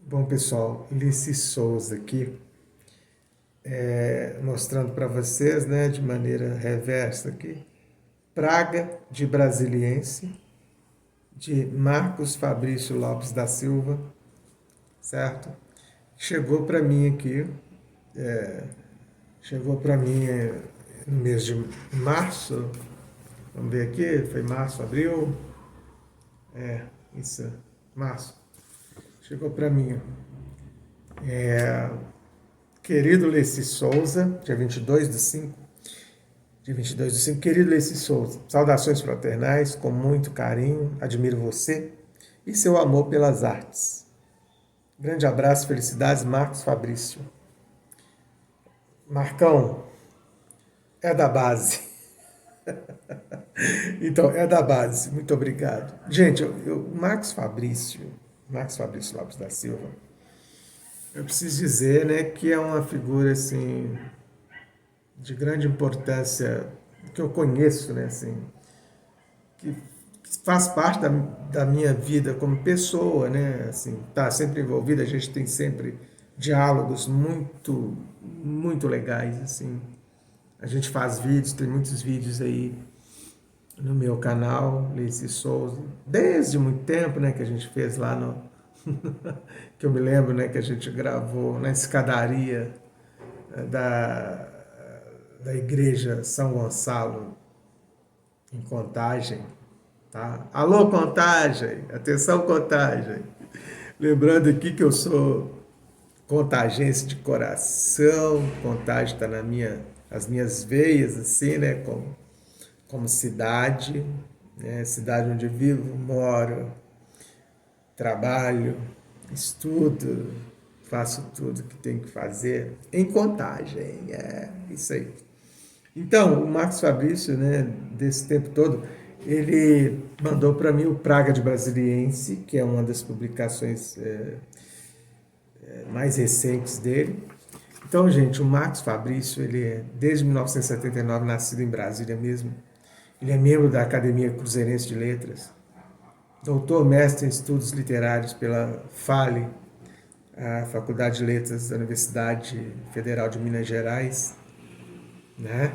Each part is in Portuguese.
Bom, pessoal, Ulisses Souza aqui, mostrando para vocês, né, de maneira reversa aqui, Praga de Brasiliense, de Marcos Fabrício Lopes da Silva, certo? Chegou para mim aqui, chegou para mim no mês de março, vamos ver aqui, foi março, abril, isso, março. Chegou para mim, querido Ulisses Souza, dia 22/5, dia 22/5, querido Ulisses Souza, saudações fraternais, com muito carinho, admiro você e seu amor pelas artes. Grande abraço, felicidades, Marcos Fabrício. Marcão, é da base. Então, é da base, muito obrigado. Gente, Marcos Fabrício Lopes da Silva, eu preciso dizer, né, que é uma figura, assim, de grande importância, que eu conheço, né, assim, que faz parte da minha vida como pessoa, né? Assim, tá sempre envolvida, a gente tem sempre diálogos muito legais, assim. A gente faz vídeos, tem muitos vídeos aí no meu canal, Ulisses Souza, desde muito tempo, né, que a gente fez lá no que eu me lembro, né, que a gente gravou na escadaria da da igreja São Gonçalo em Contagem. Tá? Alô, Contagem! Atenção, Contagem! Lembrando aqui que eu sou contagense de coração, Contagem está as minhas veias, assim, né? Como cidade, né? Cidade onde vivo, moro, trabalho, estudo, faço tudo que tenho que fazer em Contagem, é isso aí. Então, o Marcos Fabrício, né, desse tempo todo, ele mandou para mim o Praga de Brasiliense, que é uma das publicações mais recentes dele. Então, gente, o Marcos Fabrício, ele é, desde 1979, nascido em Brasília mesmo. Ele é membro da Academia Cruzeirense de Letras, doutor mestre em estudos literários pela FALE, a Faculdade de Letras da Universidade Federal de Minas Gerais, né?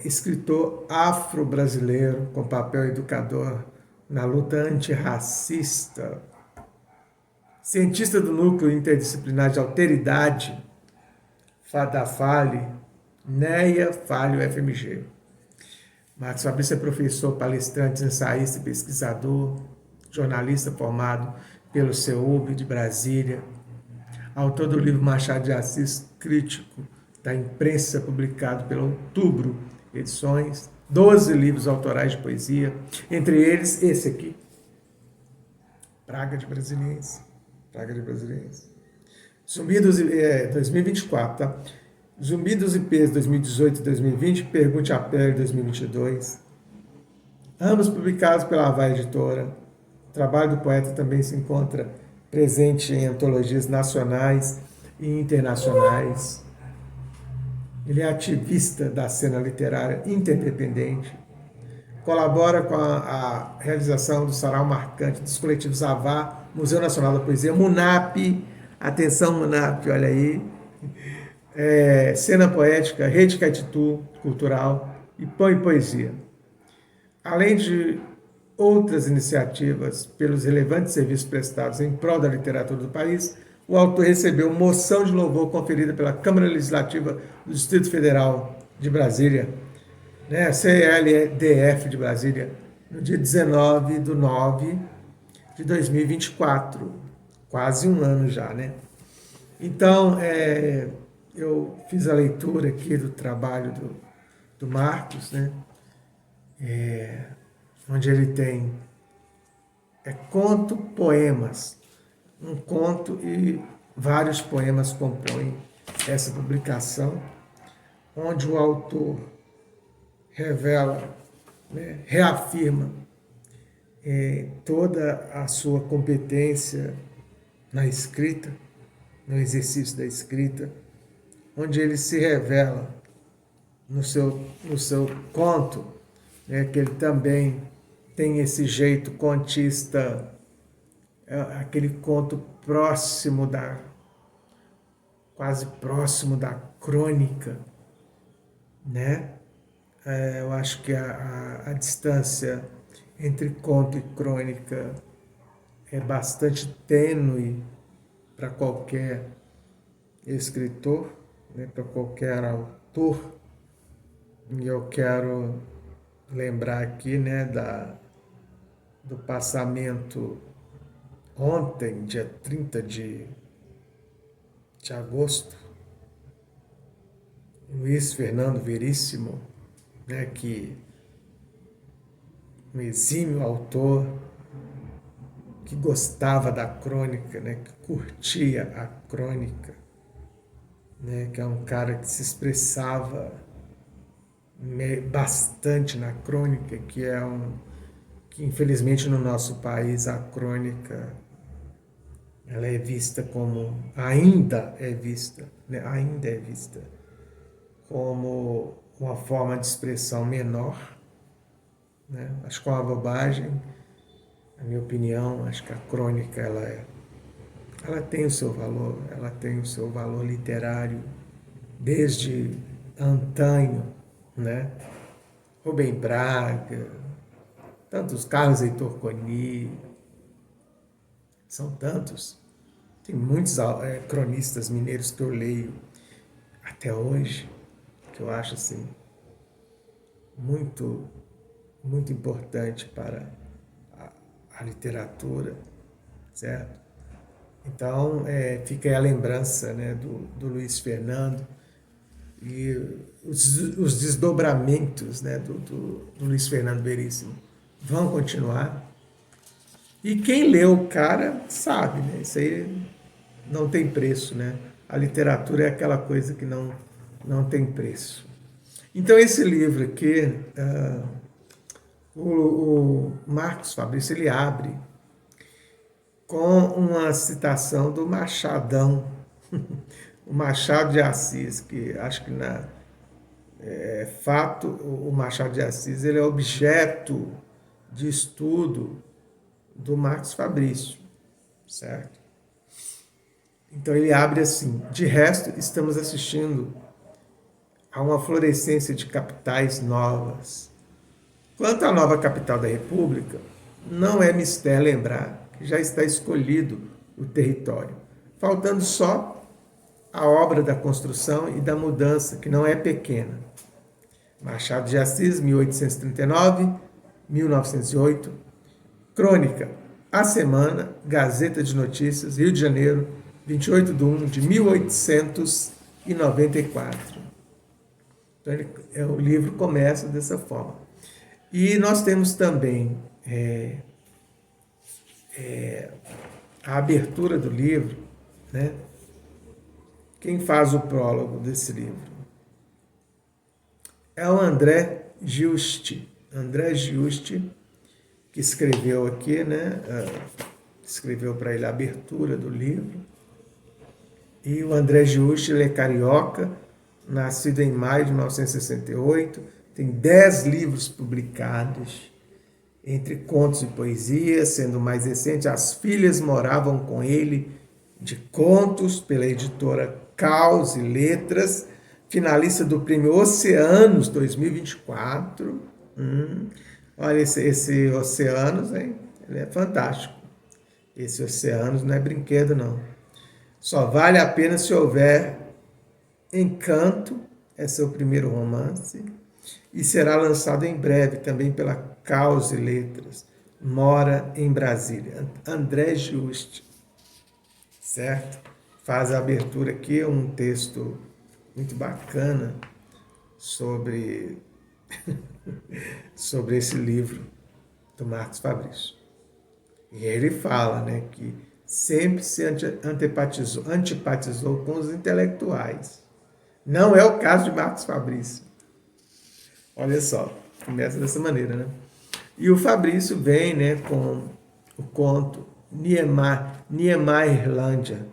Escritor afro-brasileiro com papel educador na luta antirracista, cientista do núcleo interdisciplinar de alteridade, FADAFALE, NEA FALE UFMG. Marcos Fabrício é professor, palestrante, ensaísta e pesquisador, jornalista formado pelo CEUB de Brasília, autor do livro Machado de Assis Crítico da Imprensa, publicado pela Outubro Edições, 12 livros autorais de poesia, entre eles esse aqui, Praga de Brasiliense. Praga de Brasiliense. Zumbi dos 2024, tá? Zumbi dos IPs 2018 e 2020, Pergunte a Pele 2022. Ambos publicados pela Avá Editora. O trabalho do poeta também se encontra presente em antologias nacionais e internacionais. Ele é ativista da cena literária interdependente, colabora com a realização do sarau marcante dos coletivos Avá, Museu Nacional da Poesia, MUNAP, atenção MUNAP, olha aí, Cena Poética, Rede Caetitu Cultural e Pão e Poesia. Além de outras iniciativas pelos relevantes serviços prestados em prol da literatura do país, o autor recebeu moção de louvor conferida pela Câmara Legislativa do Distrito Federal de Brasília, né, CLDF de Brasília, no dia 19/9/2024, quase um ano já, né? Então, eu fiz a leitura aqui do trabalho do Marcos, né? Onde ele tem conto, poemas, um conto e vários poemas compõem essa publicação, onde o autor revela, né, reafirma toda a sua competência na escrita, no exercício da escrita, onde ele se revela no seu conto, né, que ele também tem esse jeito contista é aquele conto próximo quase próximo da crônica, né? Eu acho que a distância entre conto e crônica é bastante tênue para qualquer escritor, né, para qualquer autor. E eu quero lembrar aqui, né, do passamento ontem, dia 30 de agosto, Luiz Fernando Veríssimo, né, que um exímio autor que gostava da crônica, né, que curtia a crônica, né, que é um cara que se expressava bastante na crônica, que infelizmente no nosso país a crônica ela é vista como, ainda é vista como uma forma de expressão menor, né? Acho que é uma bobagem, na minha opinião. Acho que a crônica ela tem o seu valor, ela tem o seu valor literário desde antanho, né? Rubem Braga, tantos, Carlos Heitor Coni, são tantos. Tem muitos cronistas mineiros que eu leio até hoje, que eu acho assim muito, muito importante para a literatura, certo? Então, fica aí a lembrança, né, do Luiz Fernando e os desdobramentos, né, do Luiz Fernando Veríssimo vão continuar. E quem leu o cara sabe, né? Isso aí não tem preço, né? A literatura é aquela coisa que não tem preço. Então esse livro aqui, o Marcos Fabrício, ele abre com uma citação do Machadão, o Machado de Assis, que acho que é fato, o Machado de Assis ele é objeto de estudo do Marcos Fabrício, certo? Então ele abre assim: de resto, estamos assistindo a uma florescência de capitais novas. Quanto à nova capital da República, não é mistério lembrar que já está escolhido o território, faltando só a obra da construção e da mudança, que não é pequena. Machado de Assis, 1839-1908. Crônica, A Semana, Gazeta de Notícias, Rio de Janeiro, 28 de 1 de 1894. Então, o livro começa dessa forma. E nós temos também a abertura do livro, né? Quem faz o prólogo desse livro é o André Giusti. André Giusti, que escreveu aqui, né? Escreveu para ele a abertura do livro. E o André Giusti, ele é carioca, nascido em maio de 1968, tem 10 livros publicados, entre contos e poesias, sendo o mais recente As Filhas Moravam com Ele, de contos, pela editora Caos e Letras, finalista do Prêmio Oceanos 2024. Olha, esse Oceanos, hein? Ele é fantástico. Esse Oceanos não é brinquedo, não. Só vale a pena se houver Encanto, é seu primeiro romance, e será lançado em breve também pela Caos e Letras. Mora em Brasília. André Giusti, certo? Faz a abertura aqui, um texto muito bacana sobre esse livro do Marcos Fabrício. E ele fala, né, que sempre se antipatizou com os intelectuais. Não é o caso de Marcos Fabrício. Olha só, começa dessa maneira, né? E o Fabrício vem, né, com o conto Niemeierlândia,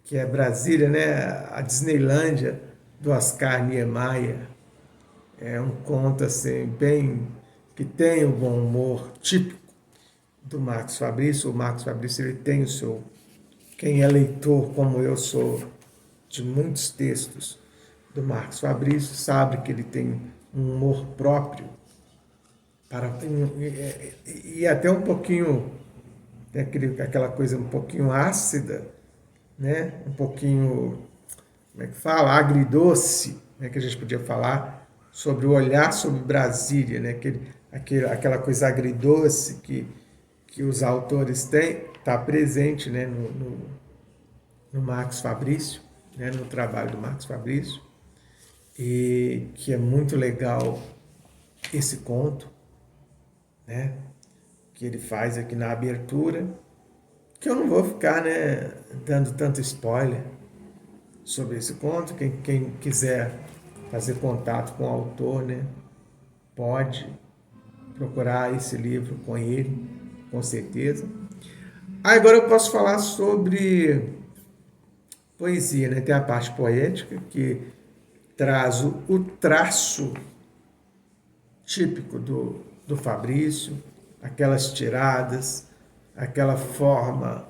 que é Brasília, né, a Disneylândia do Oscar Niemeyer. É um conto assim bem que tem o bom humor típico do Marcos Fabrício. O Marcos Fabrício ele tem o seu... Quem é leitor, como eu sou, de muitos textos do Marcos Fabrício, sabe que ele tem um humor próprio, e até um pouquinho, aquela coisa um pouquinho ácida, né? Um pouquinho, como é que fala? Agridoce, né? Que a gente podia falar sobre o olhar sobre Brasília, né? Aquela coisa agridoce que os autores têm, está presente, né? No Marcos Fabrício, né? No trabalho do Marcos Fabrício, e que é muito legal esse conto, né? Que ele faz aqui na abertura, que eu não vou ficar, né, dando tanto spoiler sobre esse conto. Quem quiser fazer contato com o autor, né, pode procurar esse livro com ele, com certeza. Agora eu posso falar sobre poesia, né? Tem a parte poética que traz o traço típico do Fabrício, aquelas tiradas, aquela forma,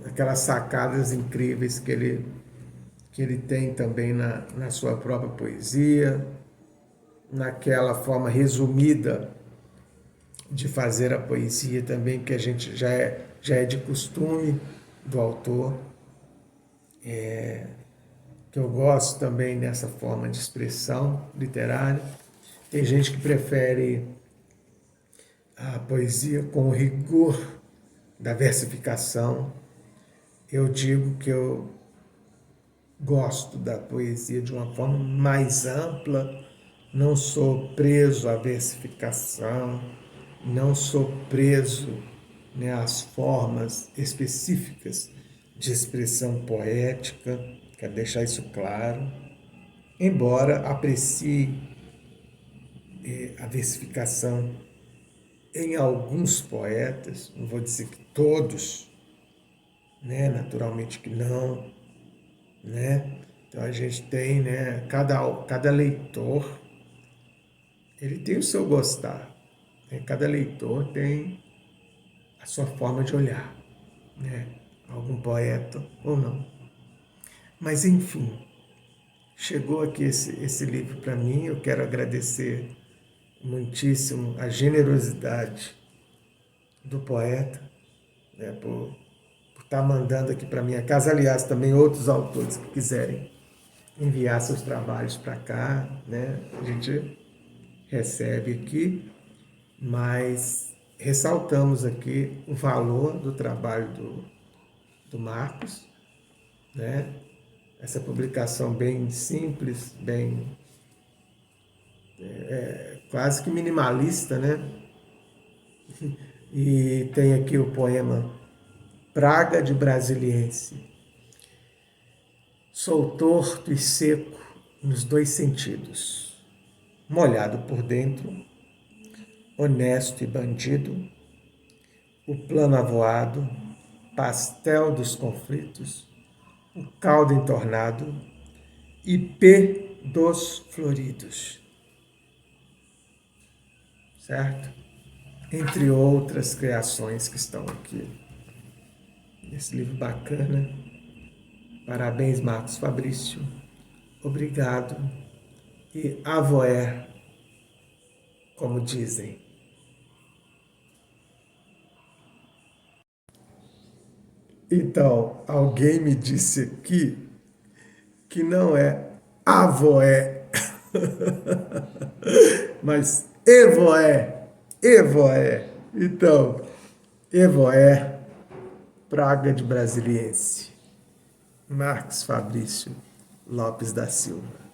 aquelas sacadas incríveis que ele tem também na sua própria poesia, naquela forma resumida de fazer a poesia também, que a gente já é de costume do autor, que eu gosto também dessa forma de expressão literária. Tem gente que prefere a poesia com o rigor da versificação. Eu digo que eu gosto da poesia de uma forma mais ampla, não sou preso à versificação, não sou preso, né, às formas específicas de expressão poética, quero deixar isso claro, embora aprecie a versificação em alguns poetas, não vou dizer que todos, né, naturalmente que não, né? Então a gente tem, né, cada leitor, ele tem o seu gostar, né? Cada leitor tem a sua forma de olhar, né? Algum poeta ou não. Mas enfim, chegou aqui esse livro para mim. Eu quero agradecer muitíssimo a generosidade do poeta, né, por estar mandando aqui para minha casa. Aliás, também outros autores que quiserem enviar seus trabalhos para cá, né, a gente recebe aqui, mas ressaltamos aqui o valor do trabalho do Marcos, né? Essa publicação bem simples, bem quase que minimalista, né? E tem aqui o poema Praga de Brasiliense. Sou torto e seco nos dois sentidos, molhado por dentro, honesto e bandido, o plano avoado, pastel dos conflitos, o caldo entornado, ipê dos floridos. Certo? Entre outras criações que estão aqui nesse livro bacana. Parabéns, Marcos Fabrício. Obrigado. E avoé, como dizem. Então, alguém me disse aqui que não é avoé, mas evoé, evoé. Então, evoé, Praga de Brasiliense. Marcos Fabrício Lopes da Silva.